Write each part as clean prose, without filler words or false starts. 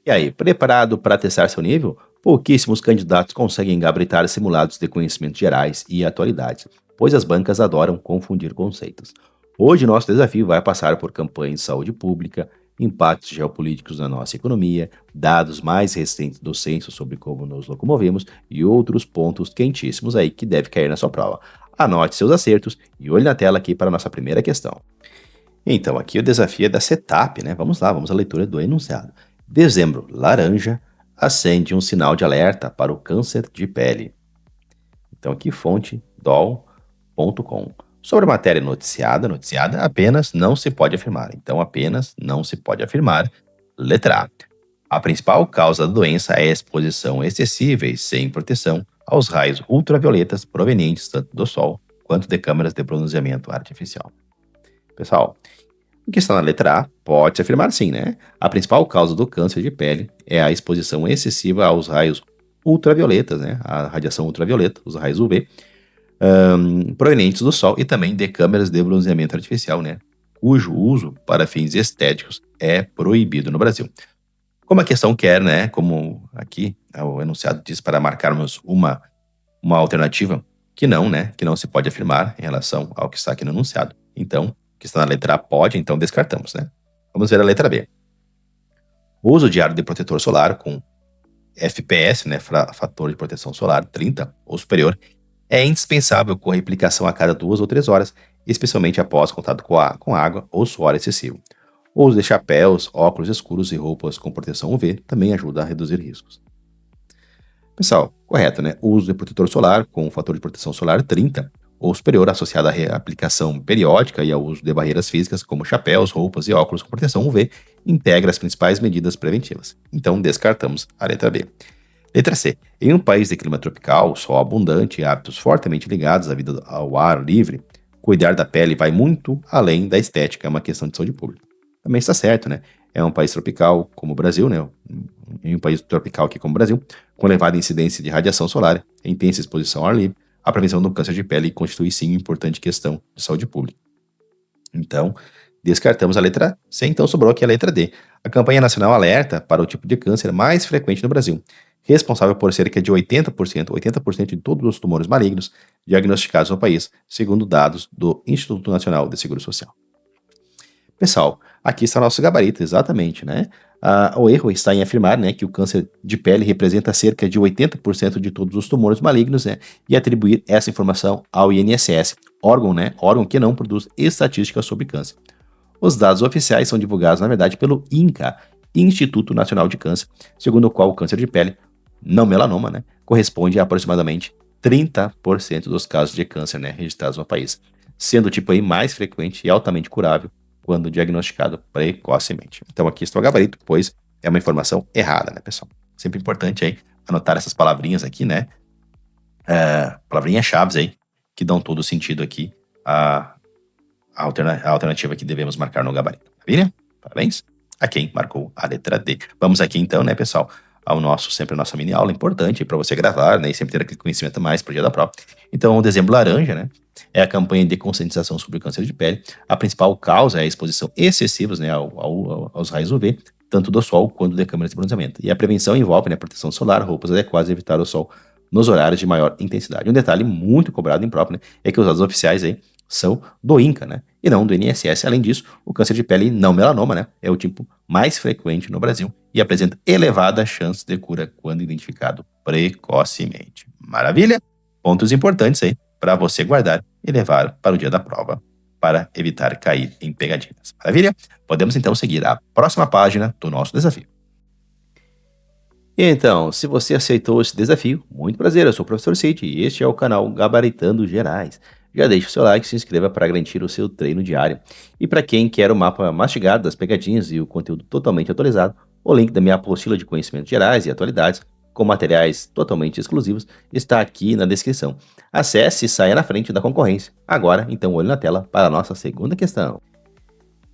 E aí, preparado para testar seu nível? Pouquíssimos candidatos conseguem gabaritar simulados de conhecimentos gerais e atualidades, pois as bancas adoram confundir conceitos. Hoje, nosso desafio vai passar por campanhas de saúde pública, impactos geopolíticos na nossa economia, dados mais recentes do censo sobre como nos locomovemos e outros pontos quentíssimos aí que deve cair na sua prova. Anote seus acertos e olhe na tela aqui para a nossa primeira questão. Então, aqui o desafio é da setup, né? Vamos lá, vamos à leitura do enunciado. Dezembro, laranja, acende um sinal de alerta para o câncer de pele. Então, aqui, fonte, dol.com. Sobre a matéria noticiada, apenas não se pode afirmar. Então, apenas não se pode afirmar. Letra A. A principal causa da doença é a exposição excessiva e sem proteção aos raios ultravioletas provenientes tanto do Sol quanto de câmeras de bronzeamento artificial. Pessoal, o que está na letra A pode se afirmar sim, né? A principal causa do câncer de pele é a exposição excessiva aos raios ultravioletas, né? A radiação ultravioleta, os raios UV, provenientes do Sol e também de câmeras de bronzeamento artificial, né? Cujo uso para fins estéticos é proibido no Brasil. Como a questão quer, né? Como aqui o enunciado diz para marcarmos uma alternativa que não, né? Que não se pode afirmar em relação ao que está aqui no enunciado. Então, que está na letra A pode, então descartamos, né? Vamos ver a letra B. O uso diário de protetor solar com FPS, né, fator de proteção solar 30 ou superior, é indispensável com a aplicação a cada 2 ou 3 horas, especialmente após contato com água ou suor excessivo. O uso de chapéus, óculos escuros e roupas com proteção UV também ajuda a reduzir riscos. Pessoal, correto, né? O uso de protetor solar com fator de proteção solar 30 ou superior associado à reaplicação periódica e ao uso de barreiras físicas como chapéus, roupas e óculos com proteção UV integra as principais medidas preventivas. Então, descartamos a letra B. Letra C. Em um país de clima tropical, sol abundante e hábitos fortemente ligados à vida ao ar livre, cuidar da pele vai muito além da estética, é uma questão de saúde pública. Também está certo, né? É um país tropical como o Brasil, né? Em um país tropical aqui como o Brasil, com elevada incidência de radiação solar, intensa exposição ao ar livre, a prevenção do câncer de pele constitui sim uma importante questão de saúde pública. Então, descartamos a letra C, então sobrou aqui a letra D. A campanha nacional alerta para o tipo de câncer mais frequente no Brasil, responsável por cerca de 80% de todos os tumores malignos diagnosticados no país, segundo dados do Instituto Nacional de Seguro Social. Pessoal, aqui está o nosso gabarito, exatamente, né? O erro está em afirmar, né, que o câncer de pele representa cerca de 80% de todos os tumores malignos, né, e atribuir essa informação ao INSS, órgão que não produz estatísticas sobre câncer. Os dados oficiais são divulgados, na verdade, pelo INCA, Instituto Nacional de Câncer, segundo o qual o câncer de pele, não melanoma, né, corresponde a aproximadamente 30% dos casos de câncer, né, registrados no país, sendo o tipo aí mais frequente e altamente curável quando diagnosticado precocemente. Então aqui está o gabarito, pois é uma informação errada, né, pessoal? Sempre importante aí anotar essas palavrinhas aqui, né? Palavrinhas-chave aí, que dão todo o sentido aqui a alternativa que devemos marcar no gabarito. Maravilha? Parabéns a quem marcou a letra D. Vamos aqui então, né, pessoal, sempre a nossa mini aula importante para você gravar, né, e sempre ter aquele conhecimento a mais para o dia da prova. Então, o dezembro laranja, né, é a campanha de conscientização sobre o câncer de pele. A principal causa é a exposição excessiva, né, aos raios UV, tanto do sol quanto de câmeras de bronzeamento. E a prevenção envolve, né, proteção solar, roupas adequadas e evitar o sol nos horários de maior intensidade. Um detalhe muito cobrado em prova, né, é que os dados oficiais aí são do INCA, né, e não do INSS. Além disso, o câncer de pele não melanoma, né, é o tipo mais frequente no Brasil e apresenta elevada chance de cura quando identificado precocemente. Maravilha? Pontos importantes aí para você guardar e levar para o dia da prova para evitar cair em pegadinhas. Maravilha? Podemos então seguir a próxima página do nosso desafio. E então, se você aceitou esse desafio, muito prazer, eu sou o Professor Cid e este é o canal Gabaritando Gerais. Já deixe o seu like e se inscreva para garantir o seu treino diário. E para quem quer o mapa mastigado das pegadinhas e o conteúdo totalmente atualizado, o link da minha apostila de conhecimentos gerais e atualidades, com materiais totalmente exclusivos, está aqui na descrição. Acesse e saia na frente da concorrência. Agora, então, olho na tela para a nossa segunda questão.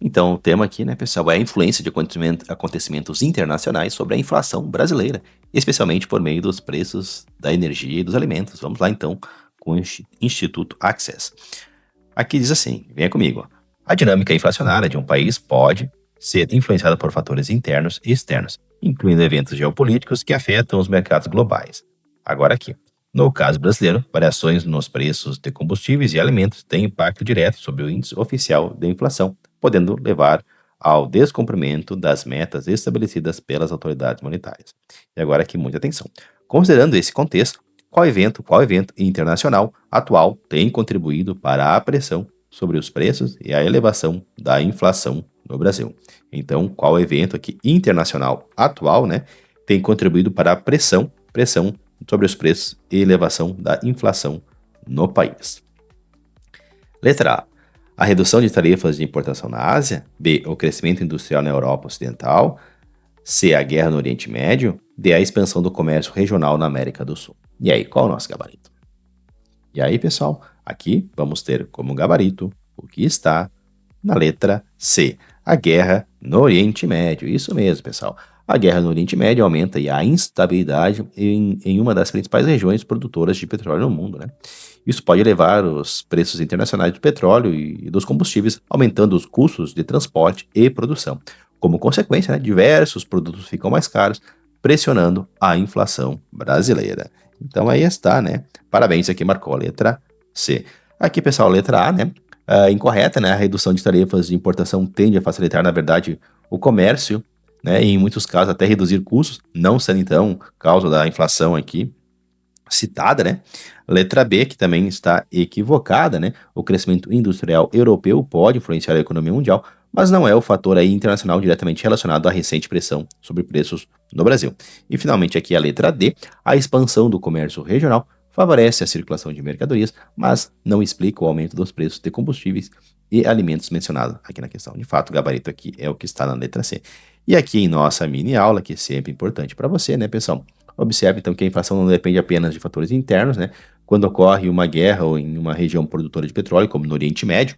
Então, o tema aqui, né, pessoal, é a influência de acontecimentos internacionais sobre a inflação brasileira, especialmente por meio dos preços da energia e dos alimentos. Vamos lá, então, com o Instituto Access. Aqui diz assim, venha comigo. A dinâmica inflacionária de um país pode ser influenciada por fatores internos e externos, incluindo eventos geopolíticos que afetam os mercados globais. Agora aqui, no caso brasileiro, variações nos preços de combustíveis e alimentos têm impacto direto sobre o índice oficial de inflação, podendo levar ao descumprimento das metas estabelecidas pelas autoridades monetárias. E agora aqui, muita atenção. Considerando esse contexto, qual evento internacional atual tem contribuído para a pressão sobre os preços e a elevação da inflação no Brasil? Então, qual evento aqui internacional atual, né, tem contribuído para a pressão sobre os preços e elevação da inflação no país? Letra A. A redução de tarifas de importação na Ásia. B. O crescimento industrial na Europa Ocidental. C. A guerra no Oriente Médio. D. A expansão do comércio regional na América do Sul. E aí, qual é o nosso gabarito? E aí, pessoal, aqui vamos ter como gabarito o que está na letra C. A guerra no Oriente Médio. Isso mesmo, pessoal. A guerra no Oriente Médio aumenta a instabilidade em uma das principais regiões produtoras de petróleo no mundo, né? Isso pode elevar os preços internacionais do petróleo e dos combustíveis, aumentando os custos de transporte e produção. Como consequência, né, diversos produtos ficam mais caros, pressionando a inflação brasileira. Então aí está, né? Parabéns, aqui marcou a letra C. Aqui, pessoal, a letra A, né? Incorreta, né? A redução de tarifas de importação tende a facilitar, na verdade, o comércio, né? E em muitos casos até reduzir custos, não sendo então causa da inflação aqui citada, né? Letra B, que também está equivocada, né? O crescimento industrial europeu pode influenciar a economia mundial, mas não é o fator aí internacional diretamente relacionado à recente pressão sobre preços no Brasil. E finalmente aqui a letra D, a expansão do comércio regional favorece a circulação de mercadorias, mas não explica o aumento dos preços de combustíveis e alimentos mencionado aqui na questão. De fato, o gabarito aqui é o que está na letra C. E aqui em nossa mini aula, que é sempre importante para você, né, pessoal? Observe, então, que a inflação não depende apenas de fatores internos, né? Quando ocorre uma guerra ou em uma região produtora de petróleo, como no Oriente Médio,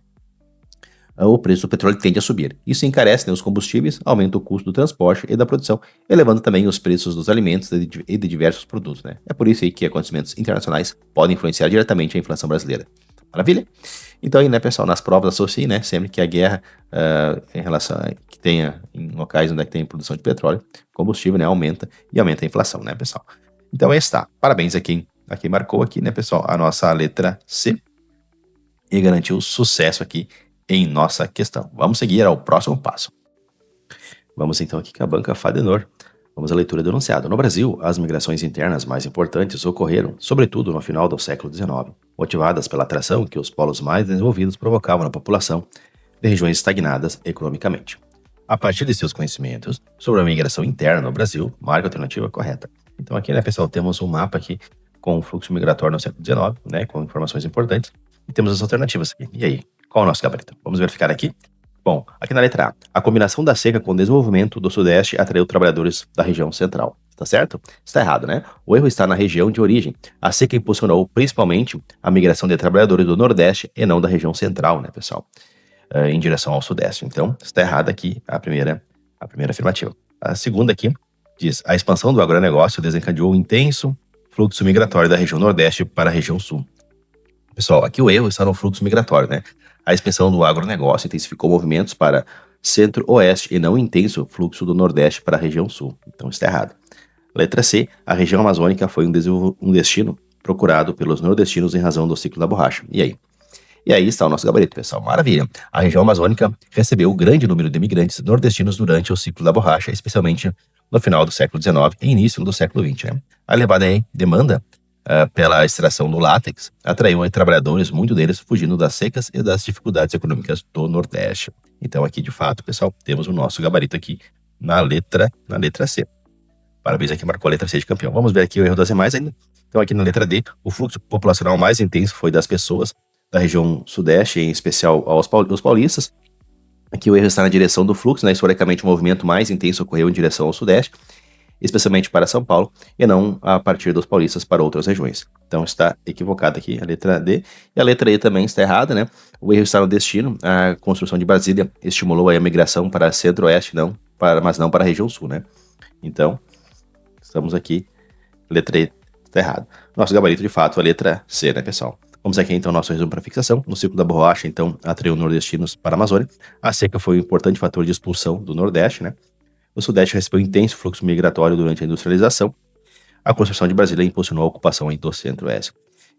o preço do petróleo tende a subir. Isso encarece, né, os combustíveis, aumenta o custo do transporte e da produção, elevando também os preços dos alimentos e de diversos produtos, né? É por isso aí que acontecimentos internacionais podem influenciar diretamente a inflação brasileira. Maravilha? Então aí, né, pessoal, nas provas associe, né, sempre que a guerra em relação que tenha em locais onde é que tem produção de petróleo, combustível, né, aumenta a inflação, né, pessoal? Então aí está. Parabéns a quem marcou aqui, né, pessoal, a nossa letra C e garantiu sucesso aqui em nossa questão. Vamos seguir ao próximo passo. Vamos então aqui com a banca Fadenor. Vamos à leitura do enunciado. No Brasil, as migrações internas mais importantes ocorreram, sobretudo no final do século XIX, motivadas pela atração que os polos mais desenvolvidos provocavam na população de regiões estagnadas economicamente. A partir de seus conhecimentos sobre a migração interna no Brasil, marque a alternativa correta. Então aqui, né, pessoal, temos um mapa aqui com o fluxo migratório no século XIX, né, com informações importantes, e temos as alternativas aqui. E aí, qual é o nosso gabarito? Vamos verificar aqui? Bom, aqui na letra A, a combinação da seca com o desenvolvimento do Sudeste atraiu trabalhadores da região central. Tá certo? Está errado, né? O erro está na região de origem. A seca impulsionou principalmente a migração de trabalhadores do Nordeste e não da região central, né, pessoal? Em direção ao Sudeste. Então, está errada aqui a primeira afirmativa. A segunda aqui diz: a expansão do agronegócio desencadeou um intenso fluxo migratório da região Nordeste para a região Sul. Pessoal, aqui o erro está no fluxo migratório, né? A expansão do agronegócio intensificou movimentos para centro-oeste e não o intenso fluxo do Nordeste para a região Sul. Então está errado. Letra C. A região amazônica foi um destino procurado pelos nordestinos em razão do ciclo da borracha. E aí? E aí está o nosso gabarito, pessoal. Maravilha. A região amazônica recebeu um grande número de imigrantes nordestinos durante o ciclo da borracha, especialmente no final do século XIX e início do século XX, né? A elevada demanda pela extração do látex, atraiu trabalhadores, muitos deles fugindo das secas e das dificuldades econômicas do Nordeste. Então aqui, de fato, pessoal, temos o nosso gabarito aqui na letra C. Parabéns a quem marcou a letra C de campeão. Vamos ver aqui o erro das demais ainda. Então aqui na letra D, o fluxo populacional mais intenso foi das pessoas da região Sudeste, em especial aos paulistas. Aqui o erro está na direção do fluxo, né? Historicamente o movimento mais intenso ocorreu em direção ao Sudeste, especialmente para São Paulo, e não a partir dos paulistas para outras regiões. Então está equivocada aqui a letra D. E a letra E também está errada, né? O erro está no destino. A construção de Brasília estimulou a migração para centro-oeste, mas não para a região sul, né? Então, estamos aqui, letra E está errada. Nosso gabarito, de fato, é a letra C, né, pessoal? Vamos aqui, então, nosso resumo para fixação. No ciclo da borracha, então, atraiu nordestinos para a Amazônia. A seca foi um importante fator de expulsão do Nordeste, né? O Sudeste recebeu intenso fluxo migratório durante a industrialização. A construção de Brasília impulsionou a ocupação do Centro-Oeste.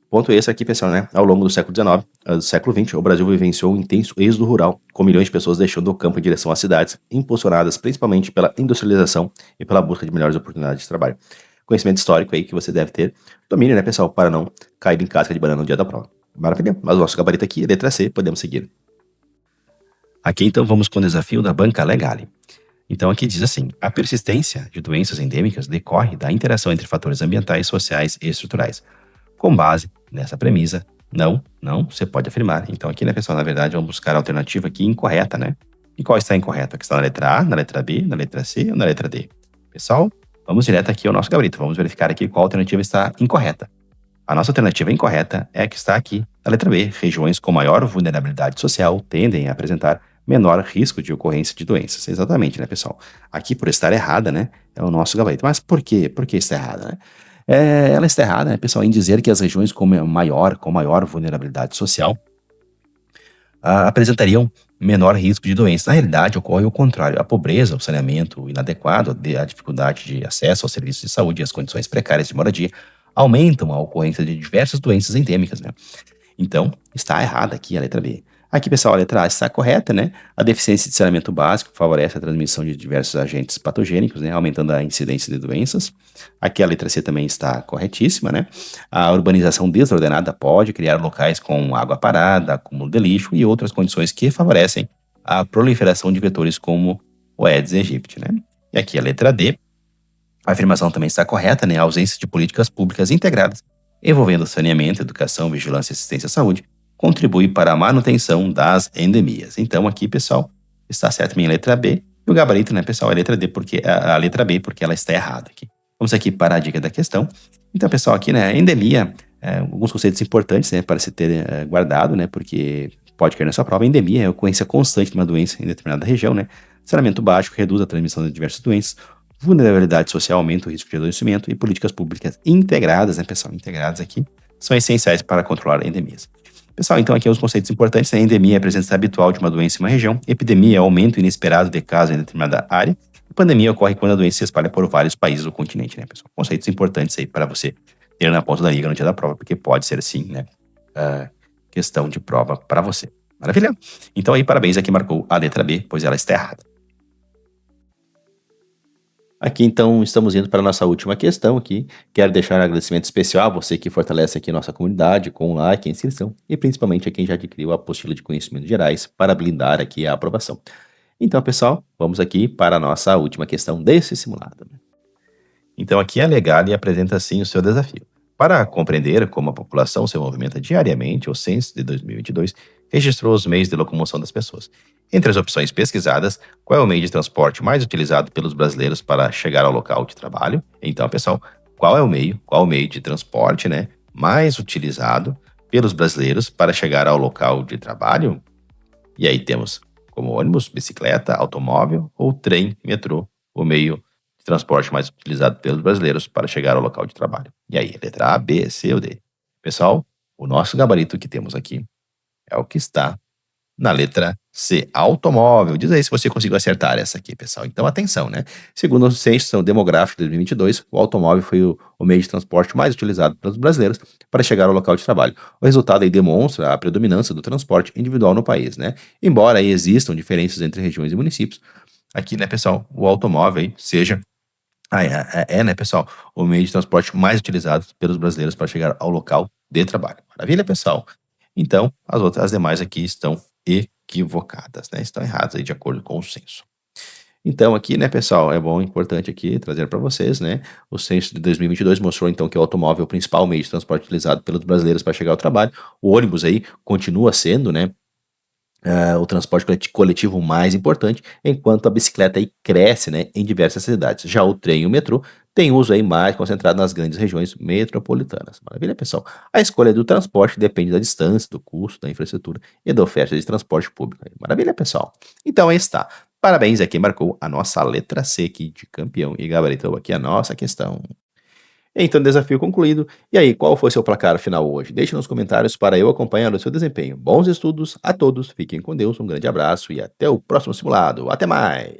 Ponto esse aqui, pessoal, né? Ao longo do século XIX, do século XX, o Brasil vivenciou um intenso êxodo rural, com milhões de pessoas deixando o campo em direção às cidades, impulsionadas principalmente pela industrialização e pela busca de melhores oportunidades de trabalho. Conhecimento histórico aí que você deve ter. Domínio, né, pessoal, para não cair em casca de banana no dia da prova. Maravilha. Mas o nosso gabarito aqui é letra C, podemos seguir. Aqui então vamos com o desafio da banca Legale. Então aqui diz assim: a persistência de doenças endêmicas decorre da interação entre fatores ambientais, sociais e estruturais. Com base nessa premissa, não se pode afirmar. Então aqui, né, pessoal, na verdade vamos buscar a alternativa aqui incorreta, né? E qual está incorreta? A que está na letra A, na letra B, na letra C ou na letra D? Pessoal, vamos direto aqui ao nosso gabarito. Vamos verificar aqui qual alternativa está incorreta. A nossa alternativa incorreta é a que está aqui na letra B. Regiões com maior vulnerabilidade social tendem a apresentar menor risco de ocorrência de doenças. Exatamente, né, pessoal? Aqui, por estar errada, né, é o nosso gabarito. Mas por quê? Por que está errada, né? Ela está errada, né, pessoal, em dizer que as regiões com maior vulnerabilidade social apresentariam menor risco de doenças. Na realidade, ocorre o contrário. A pobreza, o saneamento inadequado, a dificuldade de acesso aos serviços de saúde e as condições precárias de moradia aumentam a ocorrência de diversas doenças endêmicas, né? Então, está errada aqui a letra B. Aqui, pessoal, a letra A está correta, né? A deficiência de saneamento básico favorece a transmissão de diversos agentes patogênicos, né? Aumentando a incidência de doenças. Aqui a letra C também está corretíssima, né? A urbanização desordenada pode criar locais com água parada, acúmulo de lixo e outras condições que favorecem a proliferação de vetores como o Aedes aegypti, né? E aqui a letra D. A afirmação também está correta, né? A ausência de políticas públicas integradas envolvendo saneamento, educação, vigilância e assistência à saúde contribui para a manutenção das endemias. Então aqui, pessoal, está certo minha letra B. E o gabarito, né, pessoal, é a letra D, porque a letra B, porque ela está errada aqui. Vamos aqui para a dica da questão. Então, pessoal, aqui, né, endemia, alguns conceitos importantes, né, para se ter guardado, né, porque pode cair na sua prova. Endemia é a ocorrência constante de uma doença em determinada região, né. Saneamento básico reduz a transmissão de diversas doenças. Vulnerabilidade social aumenta o risco de adoecimento e políticas públicas integradas, né, pessoal, integradas aqui, são essenciais para controlar endemias. Pessoal, então aqui os conceitos importantes, né? Endemia é a presença habitual de uma doença em uma região, epidemia é o aumento inesperado de casos em determinada área, e pandemia ocorre quando a doença se espalha por vários países do continente, né, pessoal? Conceitos importantes aí para você ter na ponta da liga no dia da prova, porque pode ser sim, né, questão de prova para você. Maravilha? Então aí, parabéns, aqui marcou a letra B, pois ela está errada. Aqui, então, estamos indo para a nossa última questão aqui. Quero deixar um agradecimento especial a você que fortalece aqui a nossa comunidade com o like e a inscrição, e principalmente a quem já adquiriu a apostila de conhecimentos gerais para blindar aqui a aprovação. Então, pessoal, vamos aqui para a nossa última questão desse simulado. Então, aqui a Legale apresenta assim o seu desafio. Para compreender como a população se movimenta diariamente, o censo de 2022 registrou os meios de locomoção das pessoas. Entre as opções pesquisadas, qual é o meio de transporte mais utilizado pelos brasileiros para chegar ao local de trabalho? Então, pessoal, qual o meio de transporte, né, mais utilizado pelos brasileiros para chegar ao local de trabalho? E aí temos como ônibus, bicicleta, automóvel ou trem, metrô, o meio de transporte mais utilizado pelos brasileiros para chegar ao local de trabalho. E aí, letra A, B, C ou D? Pessoal, o nosso gabarito que temos aqui é o que está na letra C, automóvel. Diz aí se você conseguiu acertar essa aqui, pessoal. Então, atenção, né? Segundo o Censo Demográfico de 2022, o automóvel foi o meio de transporte mais utilizado pelos brasileiros para chegar ao local de trabalho. O resultado aí demonstra a predominância do transporte individual no país, né? Embora aí existam diferenças entre regiões e municípios, aqui, né, pessoal, o automóvel aí seja né, pessoal, o meio de transporte mais utilizado pelos brasileiros para chegar ao local de trabalho. Maravilha, pessoal? Então, as demais aqui estão equivocadas, né? Estão erradas aí de acordo com o censo. Então, aqui, né, pessoal, é bom, importante aqui trazer para vocês, né? O censo de 2022 mostrou, então, que o automóvel é o principal meio de transporte utilizado pelos brasileiros para chegar ao trabalho. O ônibus aí continua sendo, né, o transporte coletivo mais importante, enquanto a bicicleta aí cresce, né, em diversas cidades. Já o trem e o metrô têm uso aí mais concentrado nas grandes regiões metropolitanas. Maravilha, pessoal? A escolha do transporte depende da distância, do custo, da infraestrutura e da oferta de transporte público. Maravilha, pessoal? Então aí está. Parabéns a quem marcou a nossa letra C aqui de campeão e gabaritou aqui a nossa questão. Então, desafio concluído. E aí, qual foi seu placar final hoje? Deixe nos comentários para eu acompanhar o seu desempenho. Bons estudos a todos, fiquem com Deus, um grande abraço e até o próximo simulado. Até mais!